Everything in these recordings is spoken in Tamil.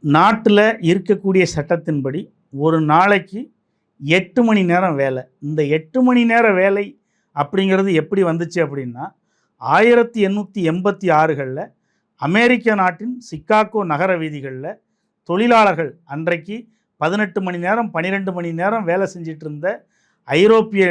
நாட்டில் இருக்கக்கூடிய சட்டத்தின்படி ஒரு நாளைக்கு 8 மணி நேரம் வேலை. இந்த 8 மணி நேர வேலை அப்படிங்கிறது எப்படி வந்துச்சு அப்படின்னா, 1886களில் அமெரிக்க நாட்டின் சிக்காகோ நகர வீதிகளில் தொழிலாளர்கள் அன்றைக்கு 18 மணி நேரம் 12 மணி நேரம் வேலை செஞ்சிட்டு இருந்த ஐரோப்பிய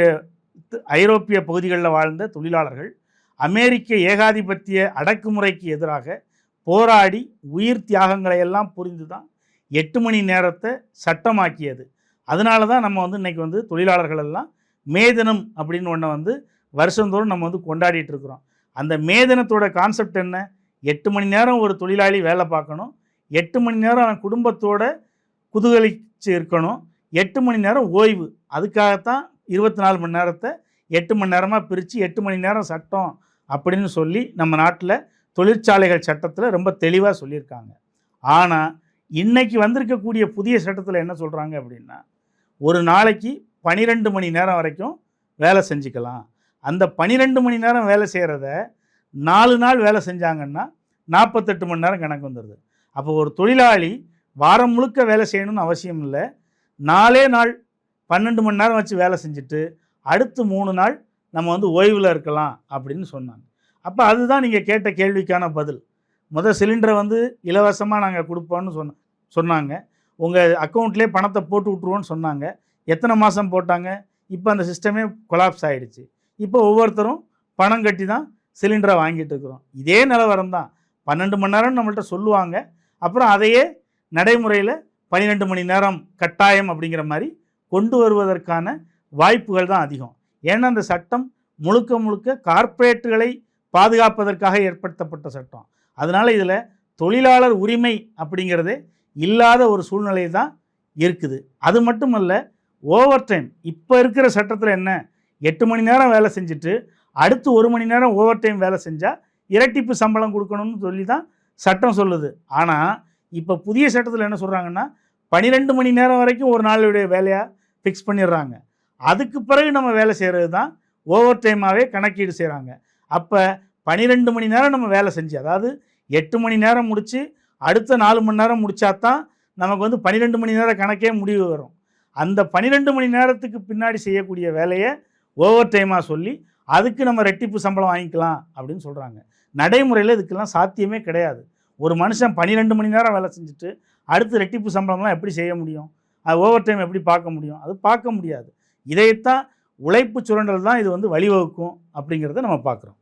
ஐரோப்பிய பகுதிகளில் வாழ்ந்த தொழிலாளர்கள் அமெரிக்க ஏகாதிபத்திய அடக்குமுறைக்கு எதிராக போராடி உயிர் தியாகங்களை எல்லாம் புரிந்து தான் 8 மணி நேரத்தை சட்டமாக்கியது. அதனால தான் நம்ம இன்றைக்கி தொழிலாளர்கள் எல்லாம் மே தினம் அப்படின்னு ஒன்றை வருஷந்தோறும் நம்ம கொண்டாடிட்டு இருக்கிறோம். அந்த மே தினத்தோட கான்செப்ட் என்ன? 8 மணி நேரம் ஒரு தொழிலாளி வேலை பார்க்கணும், 8 மணி நேரம் அவன் குடும்பத்தோட குதூகலிச்சு இருக்கணும், 8 மணி நேரம் ஓய்வு. அதுக்காகத்தான் 24 மணி நேரத்தை 8 மணி நேரமாக பிரித்து 8 மணி நேரம் சட்டம் அப்படின்னு சொல்லி நம்ம நாட்டில் தொழிற்சாலைகள் சட்டத்தில் ரொம்ப தெளிவாக சொல்லியிருக்காங்க. ஆனால் இன்றைக்கி வந்திருக்கக்கூடிய புதிய சட்டத்தில் என்ன சொல்கிறாங்க அப்படின்னா, ஒரு நாளைக்கு 12 மணி நேரம் வரைக்கும் வேலை செஞ்சுக்கலாம். அந்த 12 மணி நேரம் வேலை செய்கிறத 4 நாள் வேலை செஞ்சாங்கன்னா 48 மணி நேரம் கணக்கு வந்துடுது. அப்போ ஒரு தொழிலாளி வாரம் முழுக்க வேலை செய்யணும்னு அவசியம் இல்லை. 4 நாள் 12 மணி நேரம் வச்சு வேலை செஞ்சுட்டு அடுத்து 3 நாள் நம்ம ஓய்வில் இருக்கலாம் அப்படின்னு சொன்னாங்க. அப்போ அதுதான் நீங்கள் கேட்ட கேள்விக்கான பதில். சிலிண்டரை இலவசமாக நாங்கள் கொடுப்போன்னு சொன்னாங்க. உங்கள் அக்கௌண்ட்லேயே பணத்தை போட்டு விட்ருவோன்னு சொன்னாங்க. எத்தனை மாதம் போட்டாங்க? இப்போ அந்த சிஸ்டமே கொலாப்ஸ் ஆகிடுச்சு. இப்போ ஒவ்வொருத்தரும் பணம் கட்டி தான் சிலிண்டரை வாங்கிட்டு இருக்கிறோம். இதே நிலவரம் தான். 12 மணி நேரம் நம்மள்கிட்ட சொல்லுவாங்க, அப்புறம் அதையே நடைமுறையில் 12 மணி நேரம் கட்டாயம் அப்படிங்கிற மாதிரி கொண்டு வருவதற்கான வாய்ப்புகள் தான் அதிகம். ஏன்னா அந்த சட்டம் முழுக்க முழுக்க கார்ப்பரேட்டுகளை பாதுகாப்பதற்காக ஏற்படுத்தப்பட்ட சட்டம். அதனால் இதில் தொழிலாளர் உரிமை அப்படிங்கிறதே இல்லாத ஒரு சூழ்நிலை தான் இருக்குது. அது மட்டும் அல்ல, ஓவர் டைம் இப்போ இருக்கிற சட்டத்தில் என்ன, 8 மணி நேரம் வேலை செஞ்சுட்டு அடுத்து 1 மணி நேரம் ஓவர் டைம் வேலை செஞ்சால் இரட்டிப்பு சம்பளம் கொடுக்கணும்னு சொல்லி தான் சட்டம் சொல்லுது. ஆனால் இப்போ புதிய சட்டத்தில் என்ன சொல்கிறாங்கன்னா, 12 மணி நேரம் வரைக்கும் ஒரு நாளுடைய வேலையாக ஃபிக்ஸ் பண்ணிடுறாங்க. அதுக்கு பிறகு நம்ம வேலை செய்கிறது தான் ஓவர் டைமாகவே கணக்கீடு செய்கிறாங்க. அப்போ 12 மணி நேரம் நம்ம வேலை செஞ்சு, அதாவது 8 மணி நேரம் முடித்து அடுத்த 4 மணி நேரம் முடித்தா தான் நமக்கு 12 மணி நேரம் கணக்கே முடிவு வரும். அந்த 12 மணி நேரத்துக்கு பின்னாடி செய்யக்கூடிய வேலையை ஓவர் டைமாக சொல்லி அதுக்கு நம்ம ரெட்டிப்பு சம்பளம் வாங்கிக்கலாம் அப்படின்னு சொல்கிறாங்க. நடைமுறையில் இதுக்கெல்லாம் சாத்தியமே கிடையாது. ஒரு மனுஷன் 12 மணி நேரம் வேலை செஞ்சுட்டு அடுத்து ரெட்டிப்பு சம்பளம்லாம் எப்படி செய்ய முடியும்? அது ஓவர் டைம் எப்படி பார்க்க முடியும்? அது பார்க்க முடியாது. இதைத்தான் உழைப்பு சுரண்டல் தான் இது வழிவகுக்கும் அப்படிங்கிறத நம்ம பார்க்குறோம்.